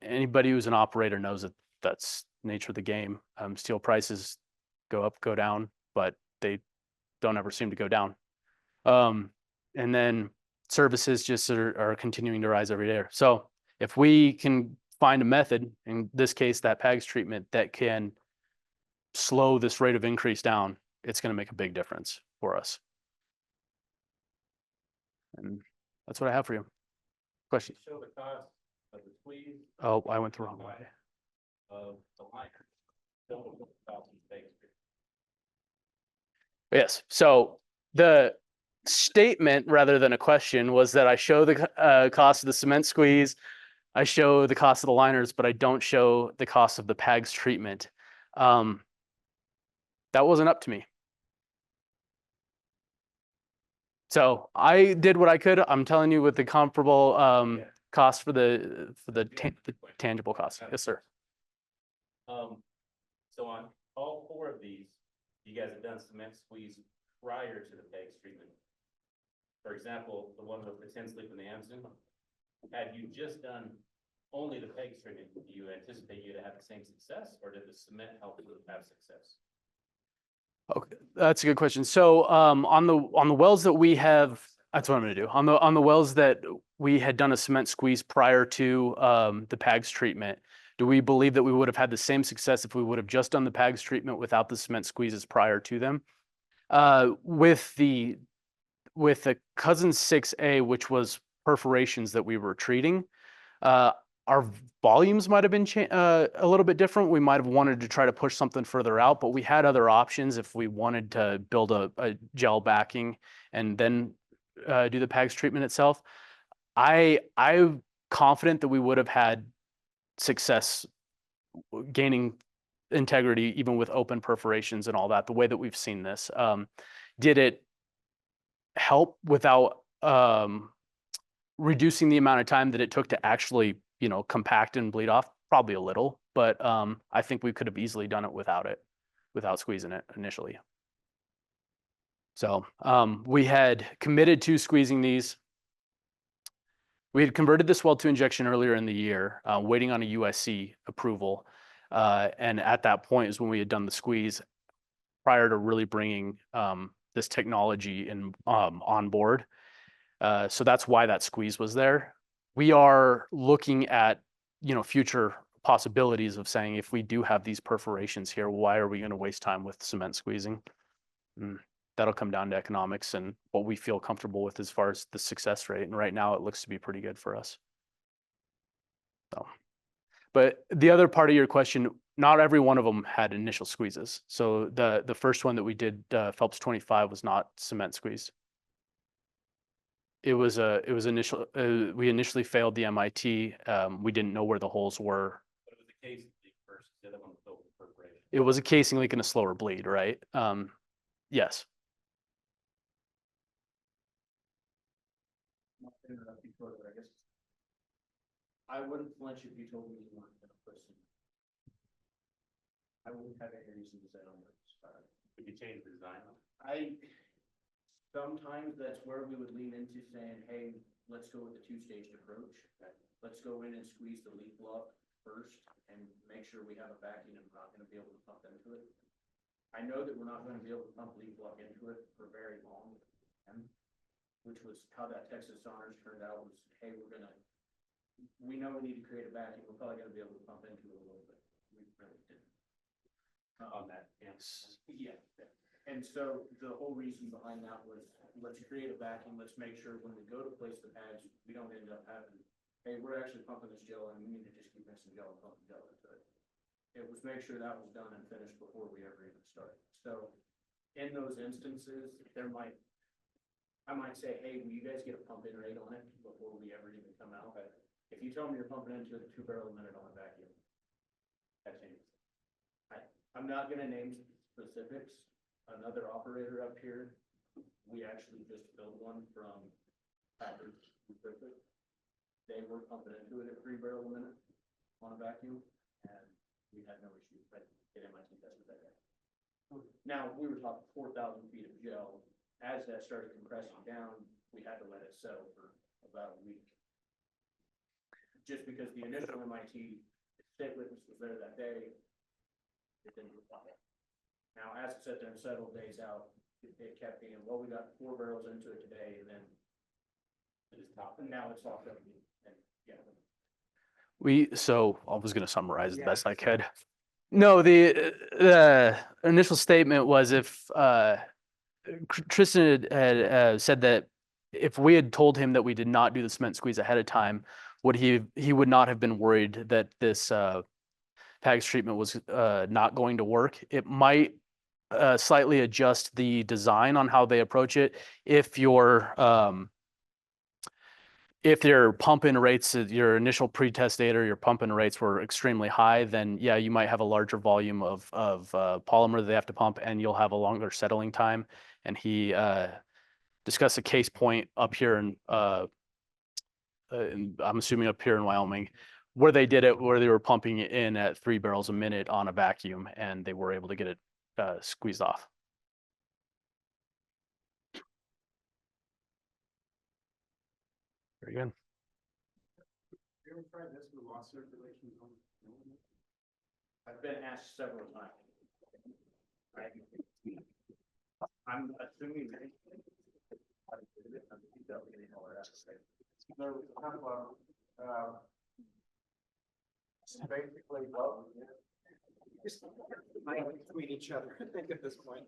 Anybody who's an operator knows that that's the nature of the game. Steel prices go up, go down, but they don't ever seem to go down. And then services just are continuing to rise every day. So if we can find a method, in this case, that PAGS treatment, that can slow this rate of increase down, it's going to make a big difference for us. And that's what I have for you. Questions? Show the cost of the squeeze. Oh, I went the wrong way. Of the liner. Yes. So the statement, rather than a question, was that I show the cost of the cement squeeze, I show the cost of the liners, but I don't show the cost of the PAGS treatment. That wasn't up to me. So I did what I could. I'm telling you with the comparable cost for the tangible cost. Yes, sir. So on all four of these, you guys have done cement squeeze prior to the PEGS treatment. For example, the one with the 10 sleep and the Amazon, had you just done only the PEGS treatment, do you anticipate you to have the same success, or did the cement help you have success? Okay, that's a good question. So on the wells that we have, that's what I'm going to do. On the wells that we had done a cement squeeze prior to the PAGS treatment, do we believe that we would have had the same success if we would have just done the PAGS treatment without the cement squeezes prior to them? With the cousin 6A, which was perforations that we were treating, our volumes might have been a little bit different. We might have wanted to try to push something further out, but we had other options if we wanted to build a gel backing and then do the PAGS treatment itself. I'm confident that we would have had success gaining integrity even with open perforations and all that, the way that we've seen this. Did it help without reducing the amount of time that it took to actually, compact and bleed off? Probably a little, but I think we could have easily done it without squeezing it initially. So we had committed to squeezing these. We had converted this well to injection earlier in the year, waiting on a USC approval. And at that point is when we had done the squeeze prior to really bringing this technology on board. So that's why that squeeze was there. We are looking at, future possibilities of saying, if we do have these perforations here, why are we going to waste time with cement squeezing? That'll come down to economics and what we feel comfortable with as far as the success rate. And right now it looks to be pretty good for us. So, but the other part of your question, not every one of them had initial squeezes. So the first one that we did, Phelps 25, was not cement squeezed. It was initial. We initially failed the MIT. We didn't know where the holes were. But it was the case leak first, the other one was filled with perforation. It was a casing leak and a slower bleed, right? Yes. Not to interrupt you further, I guess. I wouldn't flinch if you told me you weren't gonna put some. I wouldn't have any reason to say on this. We could change the design. Sometimes that's where we would lean into saying, hey, let's go with the two-staged approach. Let's go in and squeeze the leak block first and make sure we have a vacuum and we're not gonna be able to pump into it. I know that we're not gonna be able to pump leak block into it for very long, which was how that Texas Saunders turned out, was, hey, we know we need to create a vacuum, we're probably gonna be able to pump into it a little bit. We really didn't. On that, yes. Yeah, and so the whole reason behind that was, let's create a vacuum, let's make sure when we go to place the pads, we don't end up having, hey, we're actually pumping this gel and we need to just keep mixing gel and pumping gel into it. It was make sure that was done and finished before we ever even started. So in those instances, I might say, hey, will you guys get a pump in rate on it before we ever even come out? If you tell me you're pumping into it 2 barrel a minute on a vacuum, that changes. I'm not gonna name specifics. Another operator up here, we actually just built one from Packard. They were pumping into it at 3 barrel a minute on a vacuum, and we had no issue, but it MIT tested that guy. Now, we were talking 4,000 feet of gel. As that started compressing down, we had to let it settle for about a week. Just because the initial MIT state witness was there that day, it didn't reply. Now, as it sat there and settled days out, it kept being, well, we got 4 barrels into it today, and then it is top, and now it's locked up. And yeah. So I was going to summarize the best I could. No, the initial statement was if Tristan had said that if we had told him that we did not do the cement squeeze ahead of time, he would not have been worried that this PAGS treatment was not going to work. It might slightly adjust the design on how they approach it. If your pump-in rates, your initial pre-test data, your pump-in rates were extremely high, then yeah, you might have a larger volume of polymer that they have to pump, and you'll have a longer settling time. And he discuss a case point up here in I'm assuming up here in Wyoming, where they did it, where they were pumping it in at 3 barrels a minute on a vacuum, and they were able to get it squeezed off. Very good. You ever tried this with lost circulation? I've been asked several times. I'm assuming that. There was kind of a, basically what we did. Just between each other, I think at this point.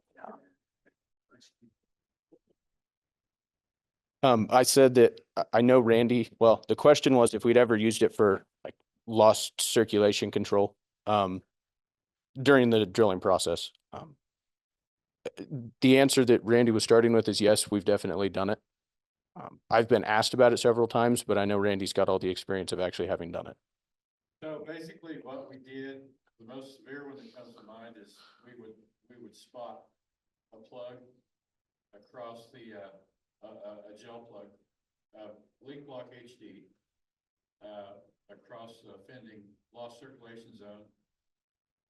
I said that I know Randy, well, the question was if we'd ever used it for like lost circulation control, during the drilling process. The answer that Randy was starting with is yes, we've definitely done it. I've been asked about it several times, but I know Randy's got all the experience of actually having done it. So basically what we did, the most severe one that comes to mind is we would spot a plug across the, a gel plug, leak block HD, across the fending, lost circulation zone,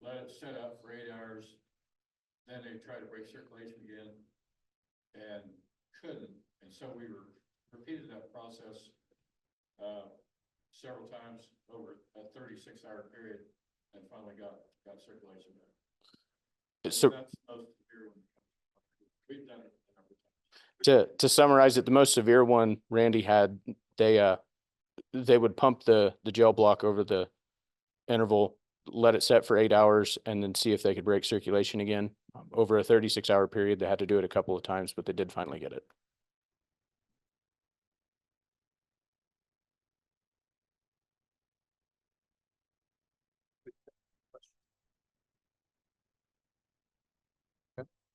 let it set up for 8 hours, then they try to break circulation again and couldn't. And so we repeated that process several times over a 36-hour period and finally got circulation back. So That's the most severe one. We've done it a number of times. to summarize it, the most severe one Randy had, they would pump the gel block over the interval, let it set for 8 hours, and then see if they could break circulation again. Over a 36-hour period, they had to do it a couple of times, but they did finally get it.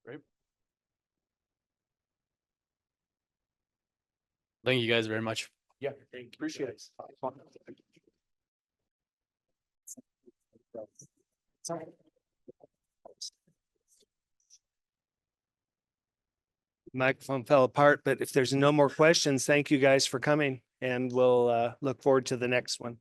Great. Thank you guys very much. Yeah, appreciate it. Microphone fell apart, but if there's no more questions, thank you guys for coming and we'll look forward to the next one.